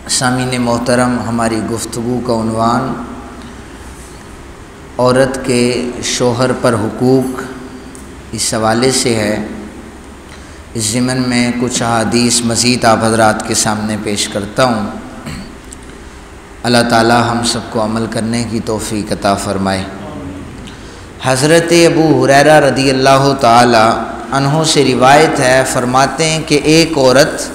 سامعین محترم، ہماری گفتگو کا عنوان عورت کے شوہر پر حقوق اس حوالے سے ہے۔ اس ضمن میں کچھ احادیث مزید آپ حضرات کے سامنے پیش کرتا ہوں۔ اللہ تعالی ہم سب کو عمل کرنے کی توفیق عطا فرمائے۔ حضرت ابو ہریرہ رضی اللہ تعالی عنہ سے روایت ہے، فرماتے ہیں کہ ایک عورت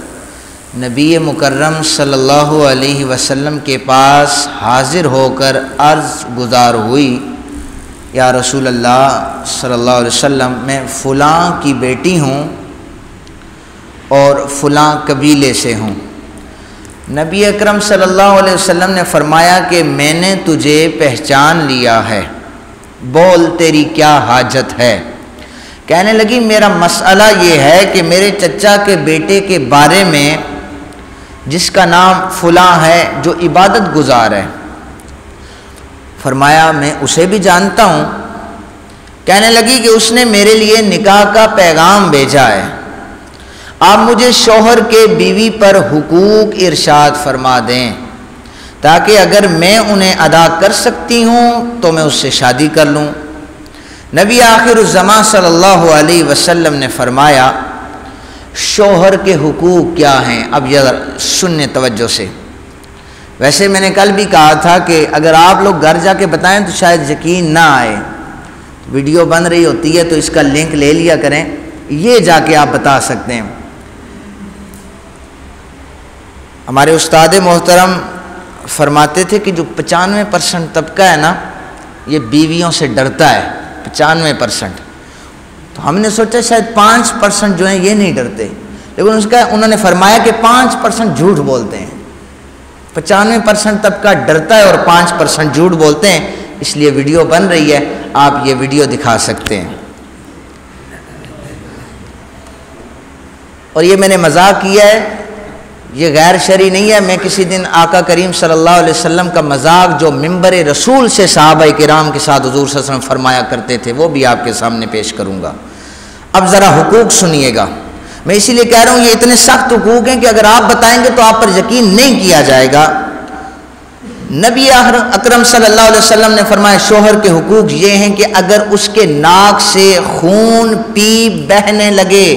نبی مکرم صلی اللہ علیہ وسلم کے پاس حاضر ہو کر عرض گزار ہوئی، یا رسول اللہ صلی اللہ علیہ وسلم، میں فلاں کی بیٹی ہوں اور فلاں قبیلے سے ہوں۔ نبی اکرم صلی اللہ علیہ وسلم نے فرمایا کہ میں نے تجھے پہچان لیا ہے، بول تیری کیا حاجت ہے؟ کہنے لگی میرا مسئلہ یہ ہے کہ میرے چچا کے بیٹے کے بارے میں، جس کا نام فلاں ہے، جو عبادت گزار ہے۔ فرمایا میں اسے بھی جانتا ہوں۔ کہنے لگی کہ اس نے میرے لیے نکاح کا پیغام بھیجا ہے، آپ مجھے شوہر کے بیوی پر حقوق ارشاد فرما دیں تاکہ اگر میں انہیں ادا کر سکتی ہوں تو میں اس سے شادی کر لوں۔ نبی آخر الزمان صلی اللہ علیہ وسلم نے فرمایا شوہر کے حقوق کیا ہیں؟ اب یہ سننے توجہ سے۔ ویسے میں نے کل بھی کہا تھا کہ اگر آپ لوگ گھر جا کے بتائیں تو شاید یقین نہ آئے، ویڈیو بن رہی ہوتی ہے تو اس کا لنک لے لیا کریں، یہ جا کے آپ بتا سکتے ہیں۔ ہمارے استاد محترم فرماتے تھے کہ جو 95% طبقہ ہے نا، یہ بیویوں سے ڈرتا ہے، 95%۔ تو ہم نے سوچا شاید 5% جو ہیں یہ نہیں ڈرتے، لیکن انہوں نے فرمایا کہ 5% جھوٹ بولتے ہیں۔ 95% طبقہ ڈرتا ہے اور 5% جھوٹ بولتے ہیں، اس لیے ویڈیو بن رہی ہے، آپ یہ ویڈیو دکھا سکتے ہیں۔ اور یہ میں نے مذاق کیا ہے، یہ غیر شرعی نہیں ہے۔ میں کسی دن آقا کریم صلی اللہ علیہ وسلم کا مذاق جو منبر رسول سے صحابہ کرام کے ساتھ حضور صلی اللہ علیہ وسلم فرمایا کرتے تھے، وہ بھی آپ کے سامنے پیش کروں گا۔ اب ذرا حقوق سنیے گا، میں اسی لیے کہہ رہا ہوں یہ اتنے سخت حقوق ہیں کہ اگر آپ بتائیں گے تو آپ پر یقین نہیں کیا جائے گا۔ نبی اکرم صلی اللہ علیہ وسلم نے فرمایا شوہر کے حقوق یہ ہیں کہ اگر اس کے ناک سے خون پیپ بہنے لگے،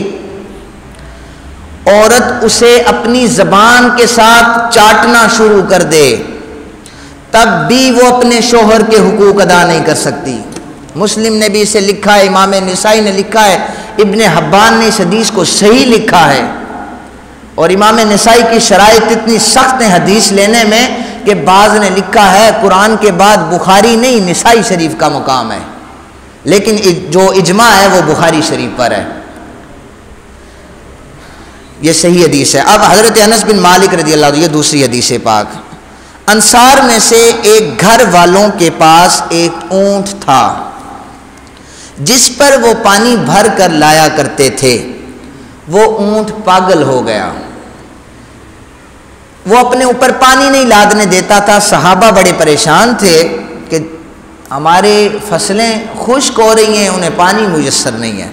عورت اسے اپنی زبان کے ساتھ چاٹنا شروع کر دے، تب بھی وہ اپنے شوہر کے حقوق ادا نہیں کر سکتی۔ مسلم نے بھی اسے لکھا ہے، امام نسائی نے لکھا ہے، ابن حبان نے اس حدیث کو صحیح لکھا ہے۔ اور امام نسائی کی شرائط اتنی سخت ہیں حدیث لینے میں کہ بعض نے لکھا ہے قرآن کے بعد بخاری نہیں نسائی شریف کا مقام ہے، لیکن جو اجماع ہے وہ بخاری شریف پر ہے، یہ صحیح حدیث ہے۔ اب حضرت انس بن مالک رضی اللہ عنہ، یہ دوسری حدیث پاک، انصار میں سے ایک گھر والوں کے پاس ایک اونٹ تھا جس پر وہ پانی بھر کر لایا کرتے تھے۔ وہ اونٹ پاگل ہو گیا، وہ اپنے اوپر پانی نہیں لادنے دیتا تھا۔ صحابہ بڑے پریشان تھے کہ ہمارے فصلیں خشک ہو رہی ہیں، انہیں پانی میسر نہیں ہے۔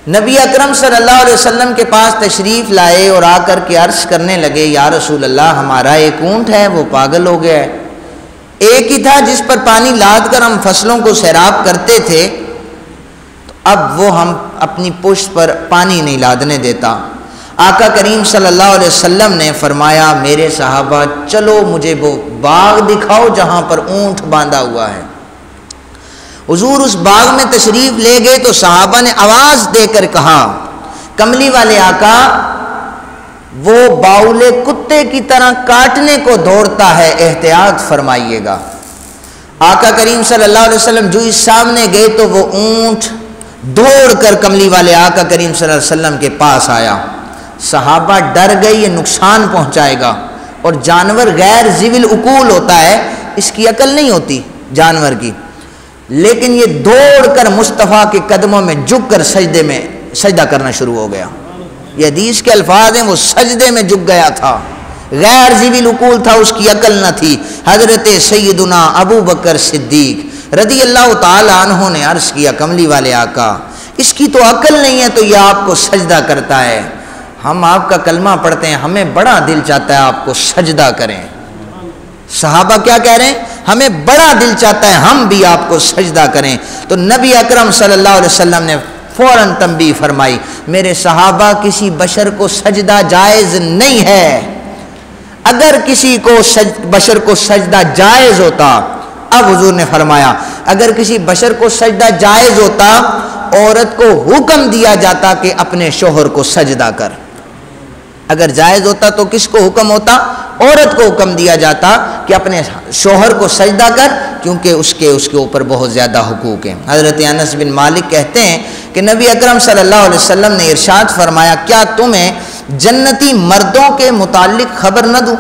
نبی اکرم صلی اللہ علیہ وسلم کے پاس تشریف لائے اور آ کر کے عرض کرنے لگے یا رسول اللہ، ہمارا ایک اونٹ ہے وہ پاگل ہو گیا ہے، ایک ہی تھا جس پر پانی لاد کر ہم فصلوں کو سیراب کرتے تھے، تو اب وہ ہم اپنی پشت پر پانی نہیں لادنے دیتا۔ آقا کریم صلی اللہ علیہ وسلم نے فرمایا میرے صحابہ چلو مجھے وہ باغ دکھاؤ جہاں پر اونٹ باندھا ہوا ہے۔ حضور اس باغ میں تشریف لے گئے تو صحابہ نے آواز دے کر کہا کملی والے آقا، وہ باؤل کتے کی طرح کاٹنے کو دوڑتا ہے، احتیاط فرمائیے گا۔ آقا کریم صلی اللہ علیہ وسلم جو اس سامنے گئے تو وہ اونٹ دوڑ کر کملی والے آقا کریم صلی اللہ علیہ وسلم کے پاس آیا۔ صحابہ ڈر گئی، یہ نقصان پہنچائے گا، اور جانور غیر ذوی العقول ہوتا ہے، اس کی عقل نہیں ہوتی جانور کی، لیکن یہ دوڑ کر مصطفیٰ کے قدموں میں جھک کر سجدہ کرنا شروع ہو گیا۔ یہ حدیث کے الفاظ ہیں، وہ سجدے میں جھک گیا تھا، غیر ذوی العقول تھا، اس کی عقل نہ تھی۔ حضرت سیدنا ابو بکر صدیق رضی اللہ تعالی عنہ نے عرض کیا کملی والے آقا، اس کی تو عقل نہیں ہے تو یہ آپ کو سجدہ کرتا ہے۔ ہم آپ کا کلمہ پڑھتے ہیں، ہمیں بڑا دل چاہتا ہے آپ کو سجدہ کریں۔ صحابہ کیا کہہ رہے ہیں؟ ہمیں بڑا دل چاہتا ہے ہم بھی آپ کو سجدہ کریں۔ تو نبی اکرم صلی اللہ علیہ وسلم نے فوراً تنبیہ فرمائی، میرے صحابہ کسی بشر کو سجدہ جائز نہیں ہے۔ اگر کسی کو بشر کو سجدہ جائز ہوتا، اب حضور نے فرمایا اگر کسی بشر کو سجدہ جائز ہوتا، عورت کو حکم دیا جاتا کہ اپنے شوہر کو سجدہ کر۔ اگر جائز ہوتا تو کس کو حکم ہوتا؟ عورت کو حکم دیا جاتا کہ اپنے شوہر کو سجدہ کر، کیونکہ اس کے اوپر بہت زیادہ حقوق ہیں۔ حضرت انس بن مالک کہتے ہیں کہ نبی اکرم صلی اللہ علیہ وسلم نے ارشاد فرمایا، کیا تمہیں جنتی مردوں کے متعلق خبر نہ دوں؟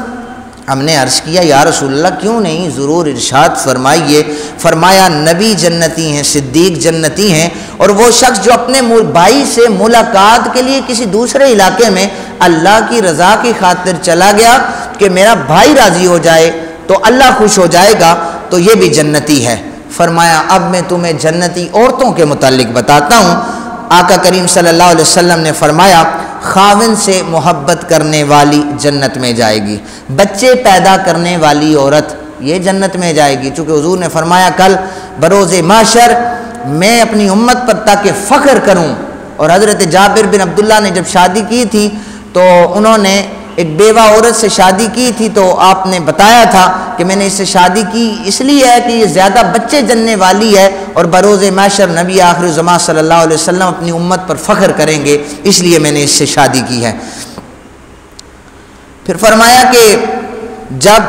ہم نے عرض کیا یا رسول اللہ کیوں نہیں، ضرور ارشاد فرمائیے۔ فرمایا نبی جنتی ہیں، صدیق جنتی ہیں، اور وہ شخص جو اپنے بھائی سے ملاقات کے لیے کسی دوسرے علاقے میں اللہ کی رضا کی خاطر چلا گیا کہ میرا بھائی راضی ہو جائے تو اللہ خوش ہو جائے گا، تو یہ بھی جنتی ہے۔ فرمایا اب میں تمہیں جنتی عورتوں کے متعلق بتاتا ہوں۔ آقا کریم صلی اللہ علیہ وسلم نے فرمایا خاوند سے محبت کرنے والی جنت میں جائے گی، بچے پیدا کرنے والی عورت یہ جنت میں جائے گی، چونکہ حضور نے فرمایا کل بروز محشر میں اپنی امت پر تاکہ فخر کروں۔ اور حضرت جابر بن عبداللہ نے جب شادی کی تھی تو انہوں نے ایک بیوہ عورت سے شادی کی تھی، تو آپ نے بتایا تھا کہ میں نے اس سے شادی کی اس لیے ہے کہ یہ زیادہ بچے جننے والی ہے، اور بروز محشر نبی آخر الزمان صلی اللہ علیہ وسلم اپنی امت پر فخر کریں گے، اس لیے میں نے اس سے شادی کی ہے۔ پھر فرمایا کہ جب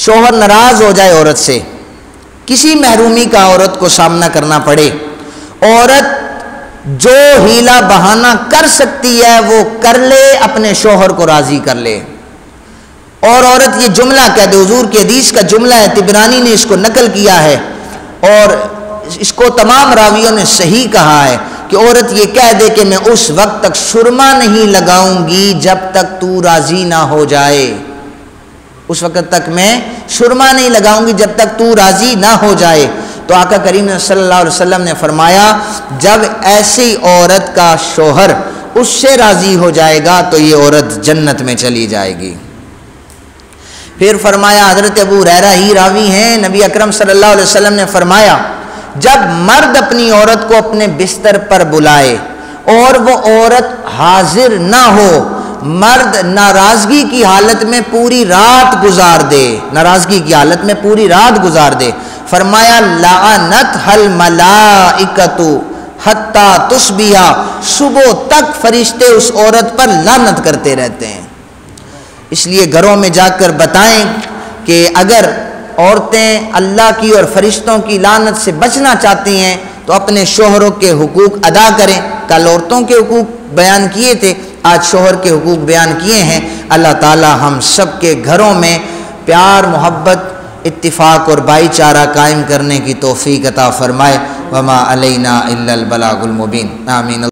شوہر ناراض ہو جائے عورت سے، کسی محرومی کا عورت کو سامنا کرنا پڑے، عورت جو ہیلا بہانہ کر سکتی ہے وہ کر لے، اپنے شوہر کو راضی کر لے۔ اور عورت یہ جملہ کہہ دے، حضور کی حدیث کا جملہ ہے، طبرانی نے اس کو نقل کیا ہے اور اس کو تمام راویوں نے صحیح کہا ہے کہ عورت یہ کہہ دے کہ میں اس وقت تک سرما نہیں لگاؤں گی جب تک تو راضی نہ ہو جائے، اس وقت تک میں سرما نہیں لگاؤں گی جب تک تو راضی نہ ہو جائے۔ تو آقا کریم صلی اللہ علیہ وسلم نے فرمایا جب ایسی عورت کا شوہر اس سے راضی ہو جائے گا تو یہ عورت جنت میں چلی جائے گی۔ پھر فرمایا حضرت ابو ہریرہ ہی راوی ہیں، نبی اکرم صلی اللہ علیہ وسلم نے فرمایا جب مرد اپنی عورت کو اپنے بستر پر بلائے اور وہ عورت حاضر نہ ہو، مرد ناراضگی کی حالت میں پوری رات گزار دے، ناراضگی کی حالت میں پوری رات گزار دے، فرمایا لعنتھا الملائکۃ حتی تصبح، صبح تک فرشتے اس عورت پر لعنت کرتے رہتے ہیں۔ اس لیے گھروں میں جا کر بتائیں کہ اگر عورتیں اللہ کی اور فرشتوں کی لعنت سے بچنا چاہتی ہیں تو اپنے شوہروں کے حقوق ادا کریں۔ کل عورتوں کے حقوق بیان کیے تھے، آج شوہر کے حقوق بیان کیے ہیں۔ اللہ تعالی ہم سب کے گھروں میں پیار، محبت، اتفاق اور بھائی چارہ قائم کرنے کی توفیق عطا فرمائے۔ وما علینا الا البلاغ المبین، آمین۔